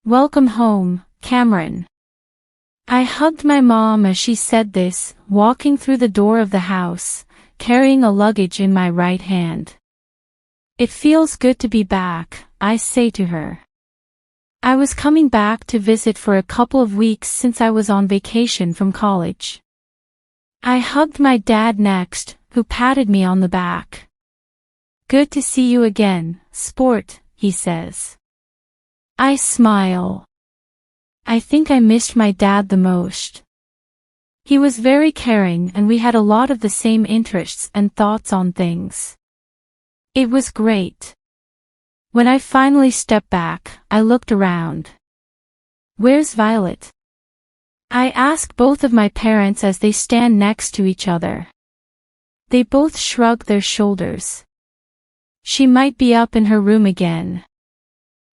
Welcome home, Cameron. I hugged my mom as she said this, walking through the door of the house, carrying a luggage in my right hand. It feels good to be back, I say to her. I was coming back to visit for a couple of weeks since I was on vacation from college. I hugged my dad next, who patted me on the back. Good to see you again, sport, he says. I smile. I think I missed my dad the most. He was very caring and we had a lot of the same interests and thoughts on things. It was great. When I finally stepped back, I looked around. Where's Violet? I ask both of my parents as they stand next to each other. They both shrug their shoulders. She might be up in her room again.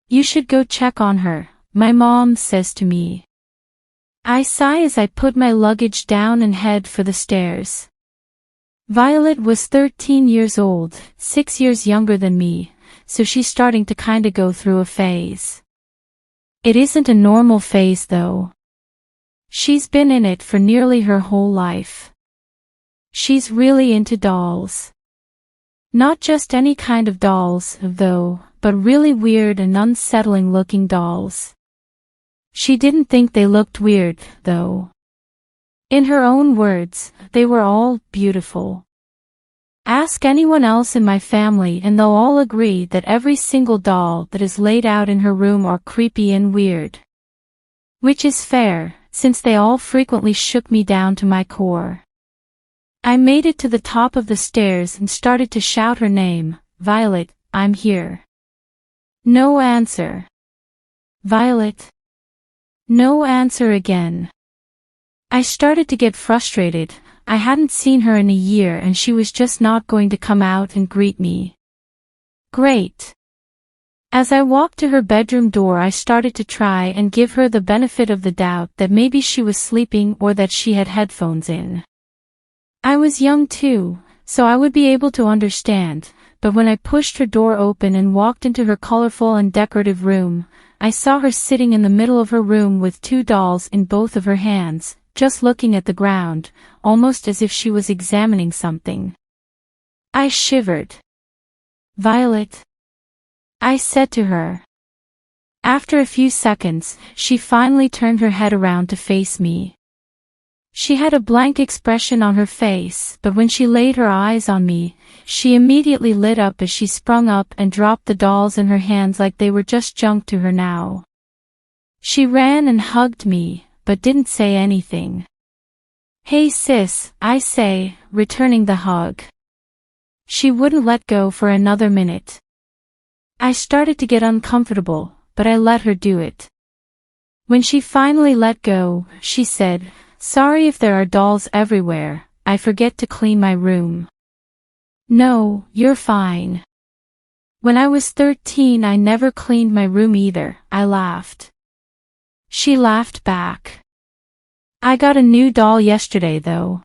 You should go check on her, my mom says to me. I sigh as I put my luggage down and head for the stairs. Violet was 13 years old, 6 years younger than me, so she's starting to kinda go through a phase. It isn't a normal phase though. She's been in it for nearly her whole life. She's really into dolls. Not just any kind of dolls, though, but really weird and unsettling looking dolls. She didn't think they looked weird, though. In her own words, they were all beautiful. Ask anyone else in my family and they'll all agree that every single doll that is laid out in her room are creepy and weird. Which is fair, since they all frequently shook me down to my core. I made it to the top of the stairs and started to shout her name, Violet, I'm here. No answer. Violet. No answer again. I started to get frustrated. I hadn't seen her in a year and she was just not going to come out and greet me. Great. As I walked to her bedroom door, I started to try and give her the benefit of the doubt that maybe she was sleeping or that she had headphones in. I was young too, so I would be able to understand, but when I pushed her door open and walked into her colorful and decorative room, I saw her sitting in the middle of her room with 2 dolls in both of her hands, just looking at the ground, almost as if she was examining something. I shivered. Violet. I said to her. After a few seconds, she finally turned her head around to face me. She had a blank expression on her face, but when she laid her eyes on me, she immediately lit up as she sprung up and dropped the dolls in her hands like they were just junk to her now. She ran and hugged me, but didn't say anything. Hey sis, I say, returning the hug. She wouldn't let go for another minute. I started to get uncomfortable, but I let her do it. When she finally let go, she said, Sorry if there are dolls everywhere, I forget to clean my room. No, you're fine. When I was 13 I never cleaned my room either, I laughed. She laughed back. I got a new doll yesterday though.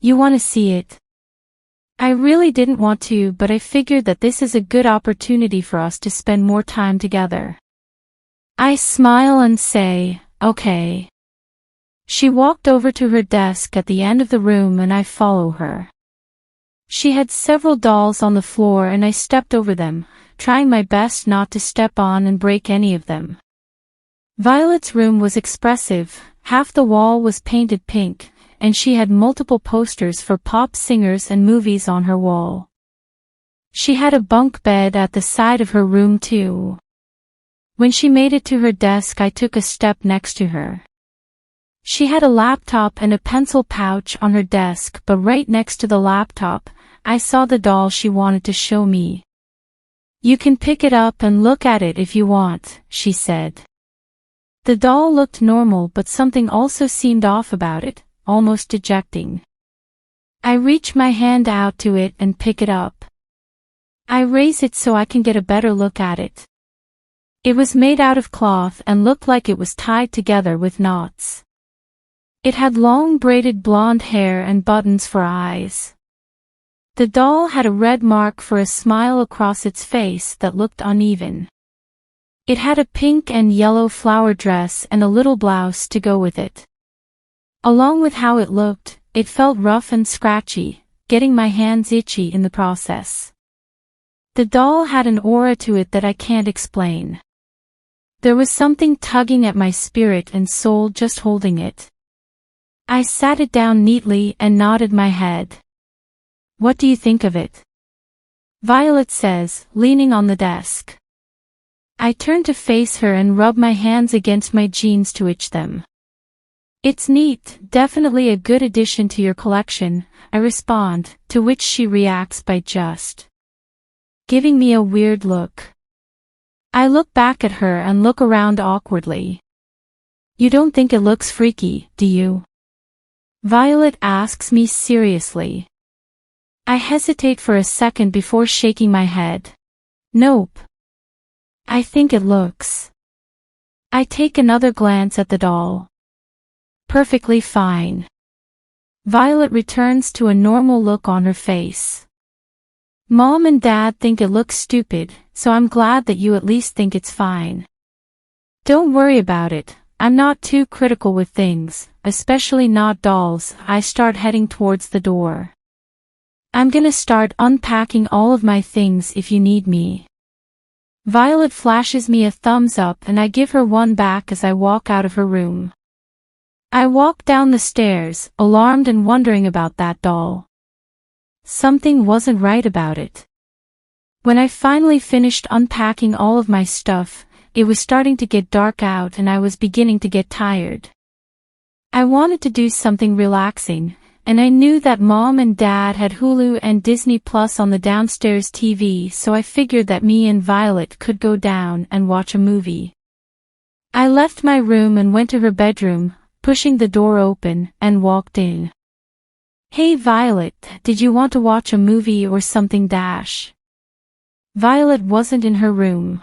You want to see it? I really didn't want to, but I figured that this is a good opportunity for us to spend more time together. I smile and say, okay. She walked over to her desk at the end of the room and I follow her. She had several dolls on the floor and I stepped over them, trying my best not to step on and break any of them. Violet's room was expressive, half the wall was painted pink, and she had multiple posters for pop singers and movies on her wall. She had a bunk bed at the side of her room too. When she made it to her desk I took a step next to her. She had a laptop and a pencil pouch on her desk, but right next to the laptop, I saw the doll she wanted to show me. You can pick it up and look at it if you want, she said. The doll looked normal but something also seemed off about it, almost dejecting. I reach my hand out to it and pick it up. I raise it so I can get a better look at it. It was made out of cloth and looked like it was tied together with knots. It had long braided blonde hair and buttons for eyes. The doll had a red mark for a smile across its face that looked uneven. It had a pink and yellow flower dress and a little blouse to go with it. Along with how it looked, it felt rough and scratchy, getting my hands itchy in the process. The doll had an aura to it that I can't explain. There was something tugging at my spirit and soul just holding it. I sat it down neatly and nodded my head. "What do you think of it?" Violet says, leaning on the desk. I turn to face her and rub my hands against my jeans to itch them. "It's neat, definitely a good addition to your collection," I respond, to which she reacts by just giving me a weird look. I look back at her and look around awkwardly. "You don't think it looks freaky, do you?" Violet asks me seriously. I hesitate for a second before shaking my head. "Nope. I think it looks." I take another glance at the doll. "Perfectly fine." Violet returns to a normal look on her face. "Mom and Dad think it looks stupid, so I'm glad that you at least think it's fine." "Don't worry about it, I'm not too critical with things, especially not dolls." I start heading towards the door. "I'm gonna start unpacking all of my things if you need me." Violet flashes me a thumbs up and I give her one back as I walk out of her room. I walk down the stairs, alarmed and wondering about that doll. Something wasn't right about it. When I finally finished unpacking all of my stuff, it was starting to get dark out and I was beginning to get tired. I wanted to do something relaxing, and I knew that Mom and Dad had Hulu and Disney Plus on the downstairs TV, so I figured that me and Violet could go down and watch a movie. I left my room and went to her bedroom, pushing the door open, and walked in. "Hey Violet, did you want to watch a movie or something dash?" Violet wasn't in her room.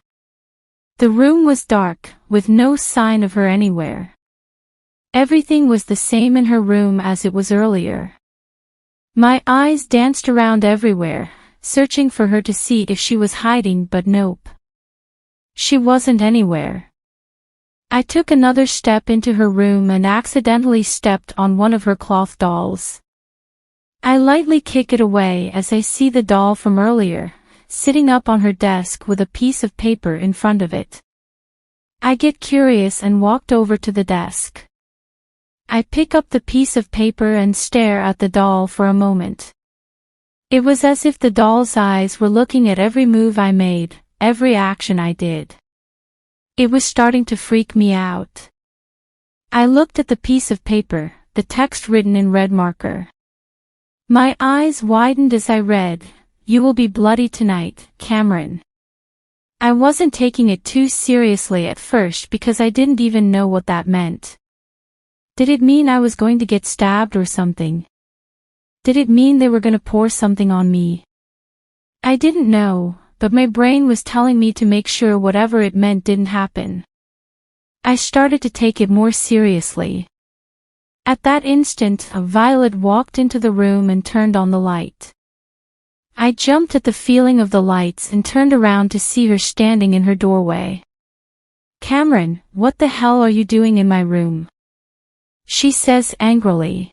The room was dark, with no sign of her anywhere. Everything was the same in her room as it was earlier. My eyes danced around everywhere, searching for her to see if she was hiding, but nope. She wasn't anywhere. I took another step into her room and accidentally stepped on one of her cloth dolls. I lightly kick it away as I see the doll from earlier, sitting up on her desk with a piece of paper in front of it. I get curious and walked over to the desk. I pick up the piece of paper and stare at the doll for a moment. It was as if the doll's eyes were looking at every move I made, every action I did. It was starting to freak me out. I looked at the piece of paper, the text written in red marker. My eyes widened as I read, "You will be bloody tonight, Cameron." I wasn't taking it too seriously at first because I didn't even know what that meant. Did it mean I was going to get stabbed or something? Did it mean they were going to pour something on me? I didn't know, but my brain was telling me to make sure whatever it meant didn't happen. I started to take it more seriously. At that instant, Violet walked into the room and turned on the light. I jumped at the feeling of the lights and turned around to see her standing in her doorway. "Cameron, what the hell are you doing in my room?" she says angrily.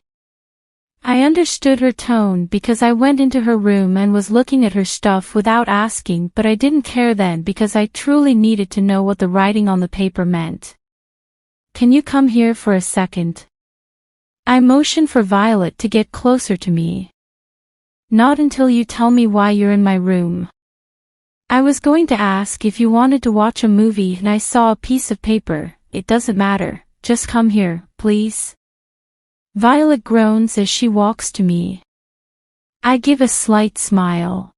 I understood her tone because I went into her room and was looking at her stuff without asking, but I didn't care then because I truly needed to know what the writing on the paper meant. "Can you come here for a second?" I motioned for Violet to get closer to me. "Not until you tell me why you're in my room." I was going to ask if you wanted to watch a movie and I saw a piece of paper. "It doesn't matter, just come here, please." Violet groans as she walks to me. I give a slight smile.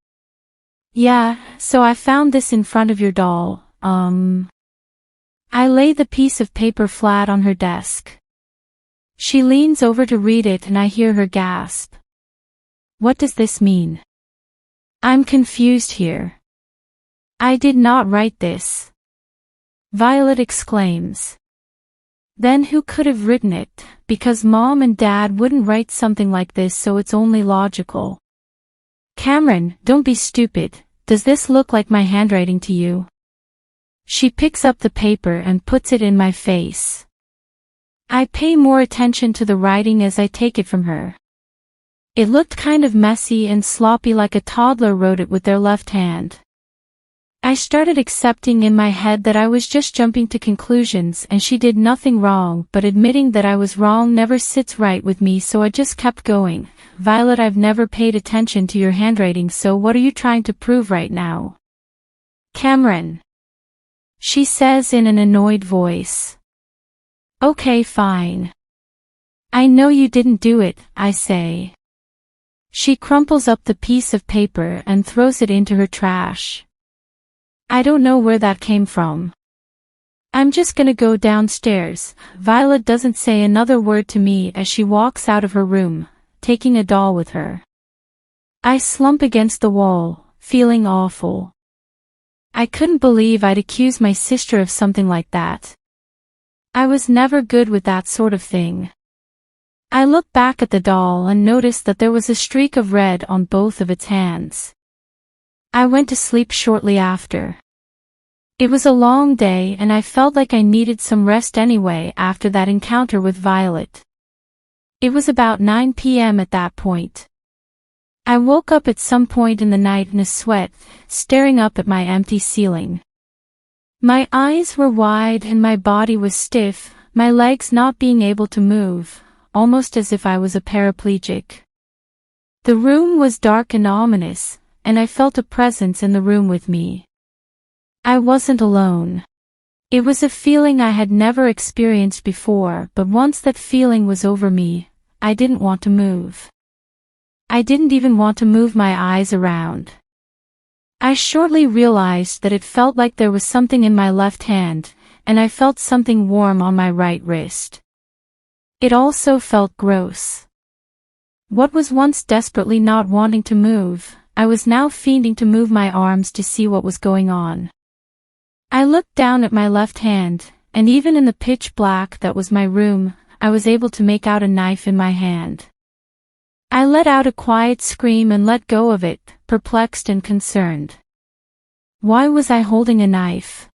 "Yeah, so I found this in front of your doll, I lay the piece of paper flat on her desk. She leans over to read it and I hear her gasp. "What does this mean?" I'm confused here. "I did not write this," Violet exclaims. Then who could have written it? Because Mom and Dad wouldn't write something like this, so it's only logical. "Cameron, don't be stupid. Does this look like my handwriting to you?" She picks up the paper and puts it in my face. I pay more attention to the writing as I take it from her. It looked kind of messy and sloppy, like a toddler wrote it with their left hand. I started accepting in my head that I was just jumping to conclusions and she did nothing wrong, but admitting that I was wrong never sits right with me, so I just kept going. Violet, I've never paid attention to your handwriting, so what are you trying to prove right now? Cameron, she says in an annoyed voice. Okay, fine. I know you didn't do it, I say. She crumples up the piece of paper and throws it into her trash. I don't know where that came from. I'm just gonna go downstairs. Violet doesn't say another word to me as she walks out of her room, taking a doll with her. I slump against the wall, feeling awful. I couldn't believe I'd accuse my sister of something like that. I was never good with that sort of thing. I looked back at the doll and noticed that there was a streak of red on both of its hands. I went to sleep shortly after. It was a long day and I felt like I needed some rest anyway after that encounter with Violet. It was about 9 p.m. at that point. I woke up at some point in the night in a sweat, staring up at my empty ceiling. My eyes were wide and my body was stiff, my legs not being able to move, almost as if I was a paraplegic. The room was dark and ominous, and I felt a presence in the room with me. I wasn't alone. It was a feeling I had never experienced before, but once that feeling was over me, I didn't want to move. I didn't even want to move my eyes around. I shortly realized that it felt like there was something in my left hand, and I felt something warm on my right wrist. It also felt gross. What was once desperately not wanting to move, I was now fiending to move my arms to see what was going on. I looked down at my left hand, and even in the pitch black that was my room, I was able to make out a knife in my hand. I let out a quiet scream and let go of it, perplexed and concerned. Why was I holding a knife?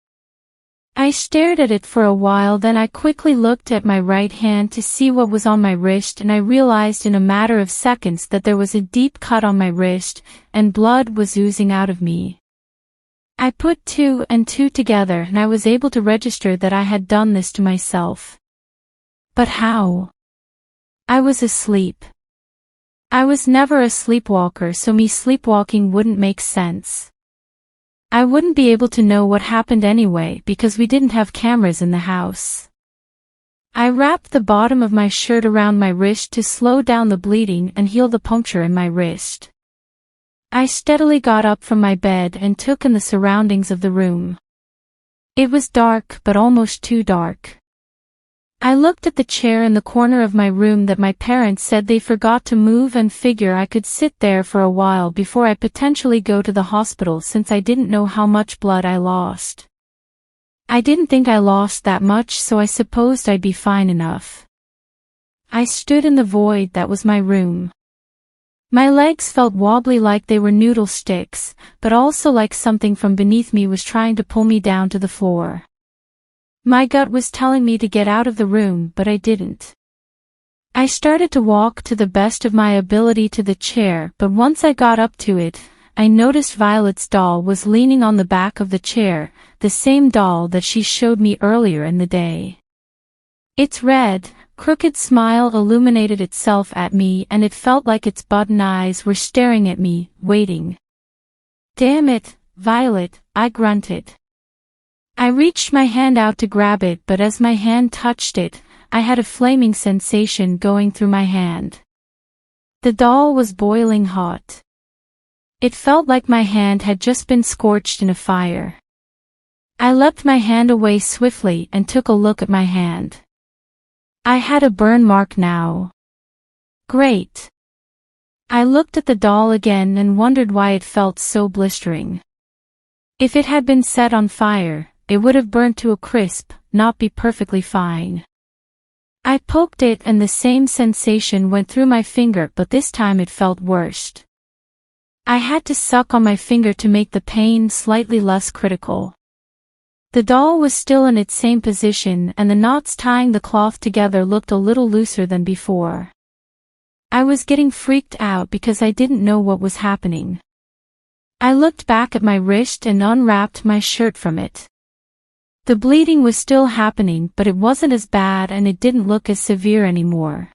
I stared at it for a while, then I quickly looked at my right hand to see what was on my wrist, and I realized in a matter of seconds that there was a deep cut on my wrist, and blood was oozing out of me. I put 2 and 2 together and I was able to register that I had done this to myself. But how? I was asleep. I was never a sleepwalker, so me sleepwalking wouldn't make sense. I wouldn't be able to know what happened anyway because we didn't have cameras in the house. I wrapped the bottom of my shirt around my wrist to slow down the bleeding and heal the puncture in my wrist. I steadily got up from my bed and took in the surroundings of the room. It was dark, but almost too dark. I looked at the chair in the corner of my room that my parents said they forgot to move and figure I could sit there for a while before I potentially go to the hospital, since I didn't know how much blood I lost. I didn't think I lost that much, so I supposed I'd be fine enough. I stood in the void that was my room. My legs felt wobbly like they were noodle sticks, but also like something from beneath me was trying to pull me down to the floor. My gut was telling me to get out of the room, but I didn't. I started to walk to the best of my ability to the chair, but once I got up to it, I noticed Violet's doll was leaning on the back of the chair, the same doll that she showed me earlier in the day. Its red, crooked smile illuminated itself at me, and it felt like its button eyes were staring at me, waiting. Damn it, Violet, I grunted. I reached my hand out to grab it, but as my hand touched it, I had a flaming sensation going through my hand. The doll was boiling hot. It felt like my hand had just been scorched in a fire. I leapt my hand away swiftly and took a look at my hand. I had a burn mark now. Great. I looked at the doll again and wondered why it felt so blistering. If it had been set on fire, it would have burnt to a crisp, not be perfectly fine. I poked it and the same sensation went through my finger, but this time it felt worse. I had to suck on my finger to make the pain slightly less critical. The doll was still in its same position and the knots tying the cloth together looked a little looser than before. I was getting freaked out because I didn't know what was happening. I looked back at my wrist and unwrapped my shirt from it. The bleeding was still happening, but it wasn't as bad and it didn't look as severe anymore.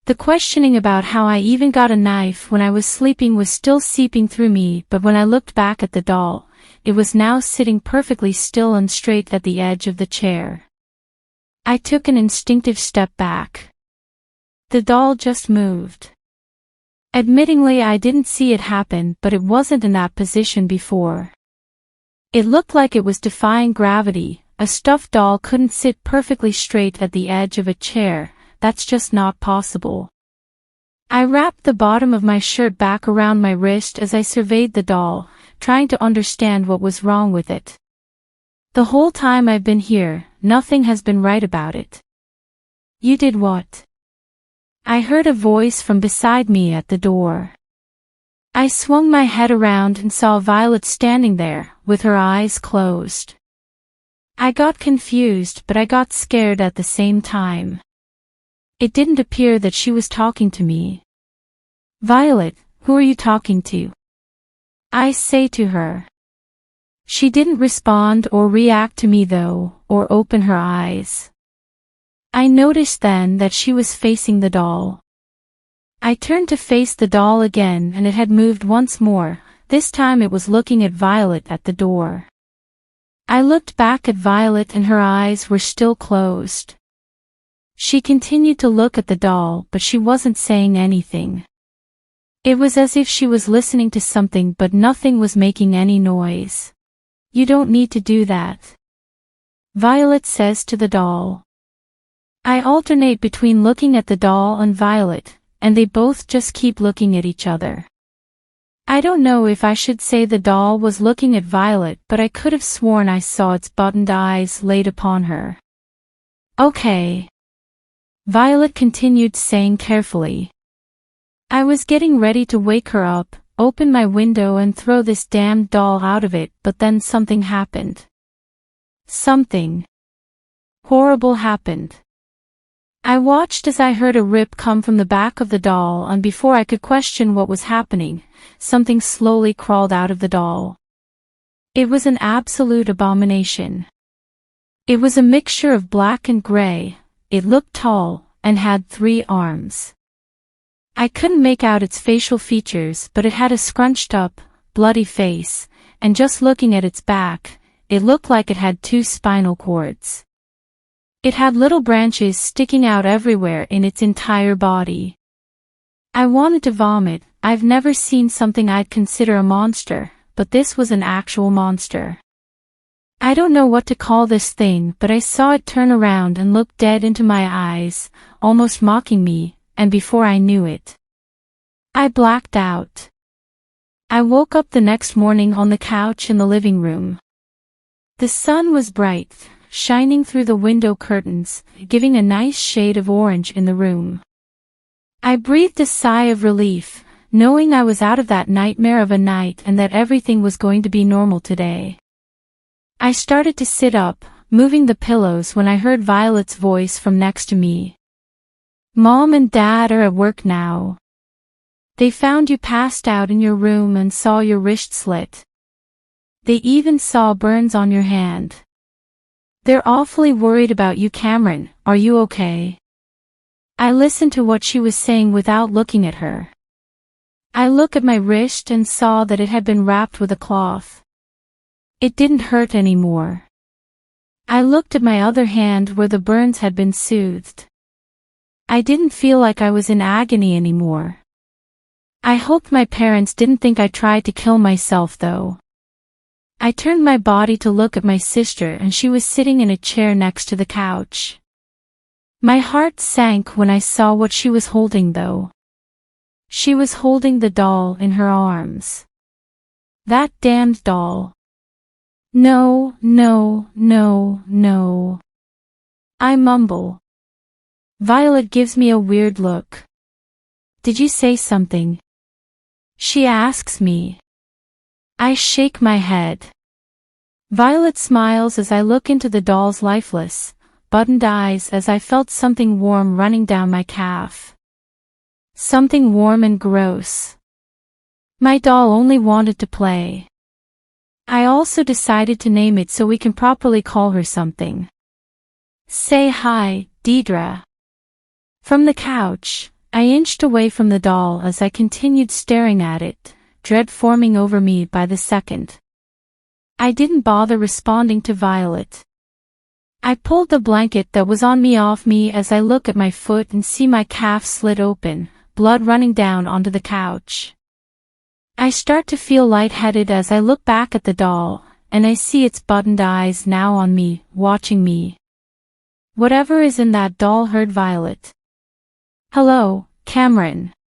The questioning about how I even got a knife when I was sleeping was still seeping through me, but when I looked back at the doll, it was now sitting perfectly still and straight at the edge of the chair. I took an instinctive step back. The doll just moved. Admittingly, I didn't see it happen, but it wasn't in that position before. It looked like it was defying gravity. A stuffed doll couldn't sit perfectly straight at the edge of a chair. That's just not possible. I wrapped the bottom of my shirt back around my wrist as I surveyed the doll, trying to understand what was wrong with it. The whole time I've been here, nothing has been right about it. You did what? I heard a voice from beside me at the door. I swung my head around and saw Violet standing there, with her eyes closed. I got confused, but I got scared at the same time. It didn't appear that she was talking to me. Violet, who are you talking to? I say to her. She didn't respond or react to me though, or open her eyes. I noticed then that she was facing the doll. I turned to face the doll again and it had moved once more. This time it was looking at Violet at the door. I looked back at Violet and her eyes were still closed. She continued to look at the doll, but she wasn't saying anything. It was as if she was listening to something but nothing was making any noise. You don't need to do that, Violet says to the doll. I alternate between looking at the doll and Violet, and they both just keep looking at each other. I don't know if I should say the doll was looking at Violet, but I could have sworn I saw its buttoned eyes laid upon her. Okay, Violet continued saying carefully. I was getting ready to wake her up, open my window and throw this damned doll out of it, but then something happened. Something horrible happened. I watched as I heard a rip come from the back of the doll, and before I could question what was happening, something slowly crawled out of the doll. It was an absolute abomination. It was a mixture of black and gray. It looked tall, and had 3 arms. I couldn't make out its facial features, but it had a scrunched up, bloody face, and just looking at its back, it looked like it had 2 spinal cords. It had little branches sticking out everywhere in its entire body. I wanted to vomit. I've never seen something I'd consider a monster, but this was an actual monster. I don't know what to call this thing, but I saw it turn around and look dead into my eyes, almost mocking me, and before I knew it, I blacked out. I woke up the next morning on the couch in the living room. The sun was bright, shining through the window curtains, giving a nice shade of orange in the room. I breathed a sigh of relief, knowing I was out of that nightmare of a night and that everything was going to be normal today. I started to sit up, moving the pillows when I heard Violet's voice from next to me. Mom and Dad are at work now. They found you passed out in your room and saw your wrist slit. They even saw burns on your hand. They're awfully worried about you, Cameron. Are you okay? I listened to what she was saying without looking at her. I looked at my wrist and saw that it had been wrapped with a cloth. It didn't hurt anymore. I looked at my other hand where the burns had been soothed. I didn't feel like I was in agony anymore. I hoped my parents didn't think I tried to kill myself though. I turned my body to look at my sister and she was sitting in a chair next to the couch. My heart sank when I saw what she was holding though. She was holding the doll in her arms. That damned doll. No, no, no, no. I mumble. Violet gives me a weird look. Did you say something? She asks me. I shake my head. Violet smiles as I look into the doll's lifeless, buttoned eyes as I felt something warm running down my calf. Something warm and gross. My doll only wanted to play. I also decided to name it so we can properly call her something. Say hi, Deidre. From the couch, I inched away from the doll as I continued staring at it, dread forming over me by the second. I didn't bother responding to Violet. I pulled the blanket that was on me off me as I look at my foot and see my calf slit open, blood running down onto the couch. I start to feel lightheaded as I look back at the doll, and I see its buttoned eyes now on me, watching me. Whatever is in that doll heard Violet. Hello, Cameron.